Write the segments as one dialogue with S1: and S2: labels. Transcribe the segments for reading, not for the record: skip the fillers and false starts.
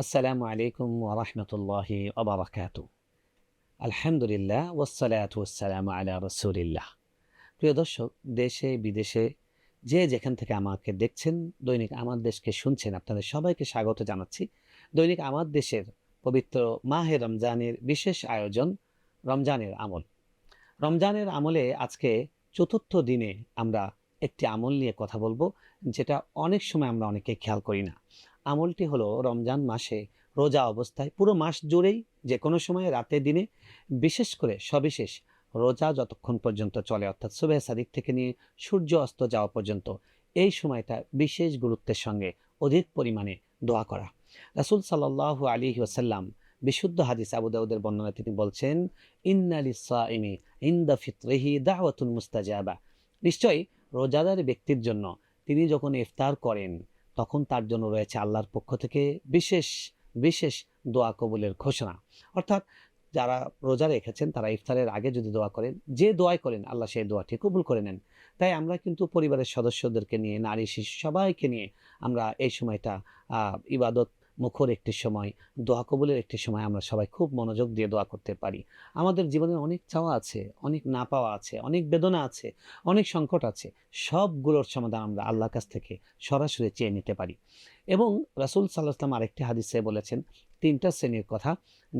S1: আসসালামু আলাইকুম ওয়া রাহমাতুল্লাহি ওয়া বারাকাতুহু। আলহামদুলিল্লাহ ওয়াসসালাতু ওয়াসসালামু আলা রাসূলিল্লাহ। প্রিয় দর্শক, দেশে বিদেশে যে যেখান থেকে আমাকে দেখছেন, দৈনিক আমার দেশকে শুনছেন, আপনাদের সবাইকে স্বাগত জানাচ্ছি। দৈনিক আমার দেশের পবিত্র মাহে রমজানের বিশেষ আয়োজন রমজানের আমল। রমজানের আমলে আজকে চতুর্থ দিনে আমরা একটি আমল নিয়ে কথা বলবো, যেটা অনেক সময় আমরা অনেকে খেয়াল করি না। আমলটি হলো রমজান মাসে রোজা অবস্থায় পুরো মাস জুড়েই যে কোনো সময় রাতে দিনে, বিশেষ করে সবিশেষ রোজা যতক্ষণ পর্যন্ত চলে, অর্থাৎ সুবহে সাদিক থেকে নিয়ে সূর্য অস্ত যাওয়া পর্যন্ত, এই সময়টা বিশেষ গুরুত্বের সঙ্গে অধিক পরিমাণে দোয়া করা। রাসূল সাল্লাল্লাহু আলাইহি ওয়াসাল্লাম বিশুদ্ধ হাদিস আবু দাউদের বর্ণনায় তিনি বলছেন, ইন্না লিস-সাইমি ইনদা ফিত্রিহি দাওয়াতুন মুস্তাজাবা। নিশ্চয়ই রোজাদার ব্যক্তির জন্য তিনি যখন ইফতার করেন, তখন তার জন্য রয়েছে আল্লাহর পক্ষ থেকে বিশেষ বিশেষ দোয়া কবুলের ঘোষণা। অর্থাৎ যারা রোজা রেখেছেন তারা ইফতারের আগে যদি দোয়া করেন, যে দোয়াই করেন আল্লাহ সেই দোয়াটি কবুল করে নেন। তাই আমরা কিন্তু পরিবারের সদস্যদেরকে নিয়ে, নারী শিশু সবাইকে নিয়ে আমরা এই সময়টা ইবাদত মুখর একটি সময়, দোয়া কবুলের একটি সময় আমরা সবাই খুব মনোযোগ দিয়ে দোয়া করতে পারি। আমাদের জীবনে অনেক চাওয়া আছে, অনেক না পাওয়া আছে, অনেক বেদনা আছে, অনেক সংকট আছে। সবগুলোর সমাধান আমরা আল্লাহর কাছ থেকে সরাসরি চেয়ে নিতে পারি। এবং রাসূল সাল্লাল্লাহু আলাইহি ওয়াসাল্লাম আরেকটি হাদিসে বলেছেন ৩টা শ্রেণীর কথা,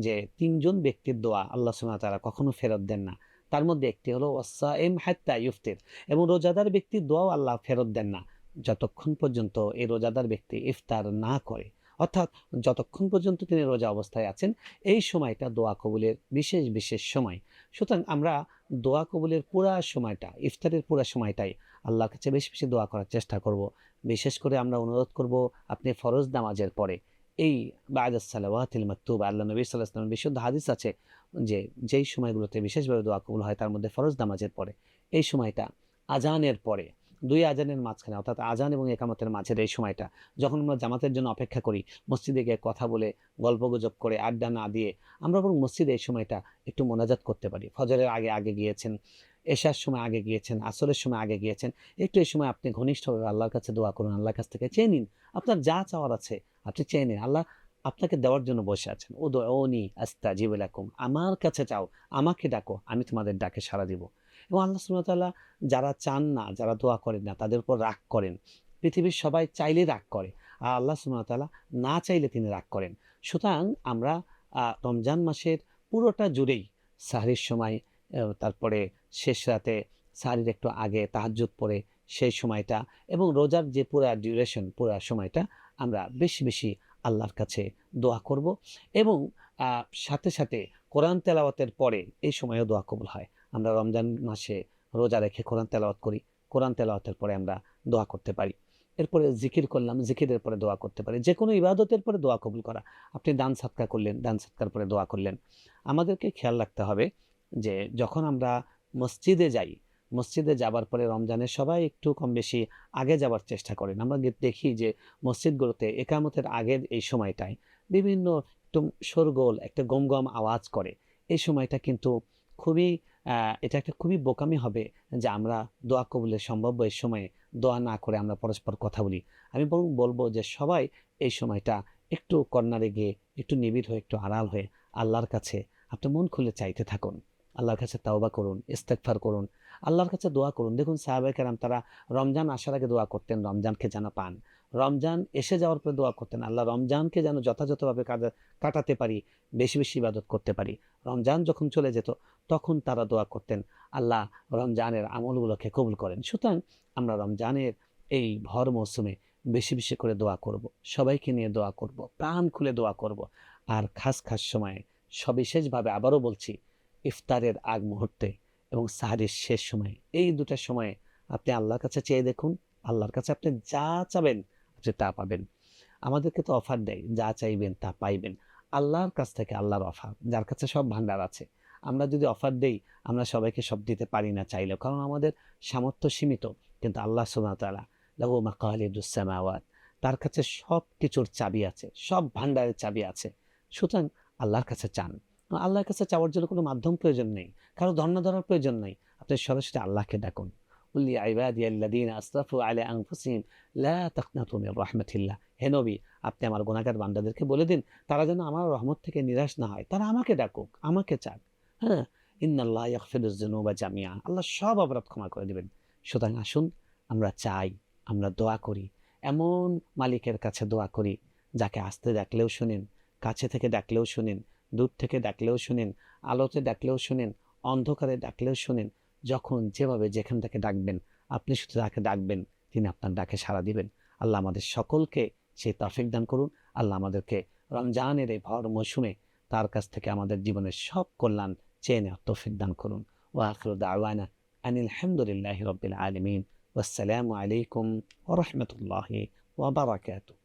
S1: যে ৩ জন ব্যক্তির দোয়া আল্লাহ সুবহানাহু ওয়া তাআলা কখনো ফেরত দেন না। তার মধ্যে একটি হলো ওয়াস-সাইম হাত্তা ইফতির, এবং রোজাদার ব্যক্তির দোয়াও আল্লাহ ফেরত দেন না যতক্ষণ পর্যন্ত এই রোজাদার ব্যক্তি ইফতার না করে। অর্থাৎ যতক্ষণ পর্যন্ত তিনি রোজা অবস্থায় আছেন, এই সময়টা দোয়া কবুলের বিশেষ বিশেষ সময়। সুতরাং আমরা দোয়া কবুলের পুরা সময়টা, ইফতারের পুরা সময়টাই আল্লাহর কাছে বেশি বেশি দোয়া করার চেষ্টা করব। বিশেষ করে আমরা অনুরোধ করব, আপনি ফরজ নামাজের পরে এই বা'দাস সালাওয়াতিল মাকতুবা, আল্লাহ নবী সাল্লাল্লাহু আলাইহি ওয়াসাল্লামের বিশুদ্ধ হাদিস আছে যে যেই সময়গুলোতে বিশেষভাবে দোয়া কবুল হয় তার মধ্যে ফরজ নামাজের পরে, এই সময়টা আজানের পরে, ২ আজানের মাঝখানে, অর্থাৎ আজান এবং ইকামতের মাঝের এই সময়টা, যখন আমরা জামাতের জন্য অপেক্ষা করি, মসজিদে গিয়ে কথা বলে, গল্পগুজব করে, আড্ডা না দিয়ে আমরা বরং মসজিদে এই সময়টা একটু মোনাজাত করতে পারি। ফজরের আগে আগে গিয়েছেন, এশার সময় আগে গিয়েছেন, আসরের সময় আগে গিয়েছেন, একটু এই সময় আপনি ঘনিষ্ঠভাবে আল্লাহর কাছে দোয়া করুন, আল্লাহর কাছ থেকে চেয়ে নিন। আপনার যা চাওয়ার আছে আপনি চেয়ে নিন। আল্লাহ আপনাকে দেওয়ার জন্য বসে আছেন। উদউনি আস্তাজিব লাকুম, আমার কাছে চাও, আমাকে ডাকো, আমি তোমাদের ডাকে সাড়া দিব। এবং আল্লাহ সুবহানাহু ওয়া তাআলা যারা চান না, যারা দোয়া করেন না, তাদের উপর রাগ করেন। পৃথিবীর সবাই চাইলে রাগ করে, আর আল্লাহ সুবহানাহু ওয়া তাআলা না চাইলে তিনি রাগ করেন। সুতরাং আমরা রমজান মাসের পুরোটা জুড়েই সাহরির সময়, তারপরে শেষ রাতে, সাহরির একটু আগে তাহাজ্জুদ পড়ে সেই সময়টা, এবং রোজার যে পুরা ডিউরেশন, পুরা সময়টা আমরা বেশি বেশি আল্লাহর কাছে দোয়া করব। এবং সাথে সাথে কোরআন তেলাওয়াতের পরে এই সময়েও দোয়া কবুল হয়। আমরা রমজান মাসে রোজা রেখে কোরআন তেলাওয়াত করি, কোরআন তেলাওয়াতের পরে আমরা দোয়া করতে পারি। এরপরে জিকির করলাম, জিকিরের পরে দোয়া করতে পারি। যে কোনো ইবাদতের পরে দোয়া কবুল করা। আপনি দান সাদকা করলেন, দান সাদকার পরে দোয়া করলেন। আমাদেরকে খেয়াল রাখতে হবে যে যখন আমরা মসজিদে যাই, মসজিদে যাবার পরে রমজানের সবাই একটু কম বেশি আগে যাবার চেষ্টা করেন। আমরা দেখি যে মসজিদগুলোতে একামতের আগের এই সময়টায় বিভিন্ন একটু শোরগোল, একটা গমগম আওয়াজ করে। এই সময়টা কিন্তু খুবই এটা একটা খুবই বোকামি হবে যে আমরা দোয়া কবুলের সম্ভাব্য এই সময়ে দোয়া না করে আমরা পরস্পর কথা বলি। আমি বরং বলবো যে সবাই এই সময়টা একটু কর্নারে গিয়ে, একটু নিবিড় হয়ে, একটু আড়াল হয়ে আল্লাহর কাছে আপনি মন খুলে চাইতে থাকুন। আল্লাহর কাছে তাওবা করুন, ইস্তেগফার করুন, আল্লাহর কাছে দোয়া করুন। দেখুন সাহাবায়ে কেরাম তারা রমজান আসার আগে দোয়া করতেন রমজানকে যেন পান। রমজান এসে যাওয়ার পরে দোয়া করতেন, আল্লাহ রমজানকে যেন যথাযথভাবে কাটাতে পারি, বেশি বেশি ইবাদত করতে পারি। রমজান যখন চলে যেত তখন তারা দোয়া করতেন, আল্লাহ রমজানের আমলগুলোকে কবুল করেন। সুতরাং আমরা রমজানের এই ভর মৌসুমে বেশি বেশি করে দোয়া করব, সবাইকে নিয়ে দোয়া করব, প্রাণ খুলে দোয়া করব। আর খাস খাস সময়ে, সবিশেষভাবে আবারও বলছি, ইফতারের আগ মুহূর্তে এবং সাহরির শেষ সময়ে, এই দুটা সময়ে আপনি আল্লাহর কাছে চেয়ে দেখুন। আল্লাহর কাছে আপনি যা চাবেন আপনি তা পাবেন। আমাদেরকে তো অফার দেয়, যা চাইবেন তা পাইবেন। আল্লাহর কাছ থেকে আল্লাহর অফার, যার কাছে সব ভান্ডার আছে। আমরা যদি অফার দেই, আমরা সবাইকে সব দিতে পারি না চাইলেও, কারণ আমাদের সামর্থ্য সীমিত। কিন্তু আল্লাহ সুবহানাহু ওয়া তাআলা লাহু মাকালিদুস সামাওয়াত, তার কাছে সব কিছুর চাবি আছে, সব ভান্ডারের চাবি আছে। সুতরাং আল্লাহর কাছে চান। আল্লাহর কাছে চাওয়ার জন্য কোনো মাধ্যম প্রয়োজন নেই, কারো ধর্ণা ধরার প্রয়োজন নেই। আপনি সরাসরি আল্লাহকে ডাকুন। কুল ইয়া ইবাদিয়াল্লাযীনা আসরাফু আলা আনফুসিহিম লা তাকনাতু মির রাহমাতিল্লাহ। হে নবী, আপনি আমার গুনাহগার বান্দাদেরকে বলে দিন তারা যেন আমার রহমত থেকে নিরাশ না হয়, তারা আমাকে ডাকুক, আমাকে চাক। হ্যাঁ, ইন্নাল্লাহ ইয়াগফিরুয যুনুবা জামিআ, আল্লাহ সব অপরাধ ক্ষমা করে দিবেন। সুতরাং আসুন আমরা চাই, আমরা দোয়া করি, এমন মালিকের কাছে দোয়া করি যাকে আস্তে ডাকলেও শুনেন, কাছে থেকে ডাকলেও শুনেন, দূর থেকে ডাকলেও শুনেন, আলোতে ডাকলেও শুনেন, অন্ধকারে ডাকলেও শুনেন। যখন যেভাবে যেখান থেকে ডাকবেন, আপনি শুধু তাকে ডাকবেন, তিনি আপনার ডাকে সাড়া দিবেন। আল্লাহ আমাদের সকলকে সেই তৌফিক দান করুন। আল্লাহ আমাদেরকে রমজানের এই ভর মৌসুমে তার কাছ থেকে আমাদের জীবনের সব কল্যাণ চেয়ে নেওয়ার তৌফিক দান করুন। ওয়া আখিরু দাওয়ানা আনিল হামদুলিল্লাহি রাব্বিল আলামিন। ওয়াসসালামু আলাইকুম ওয়া রাহমাতুল্লাহি ওয়া বারাকাতুহু।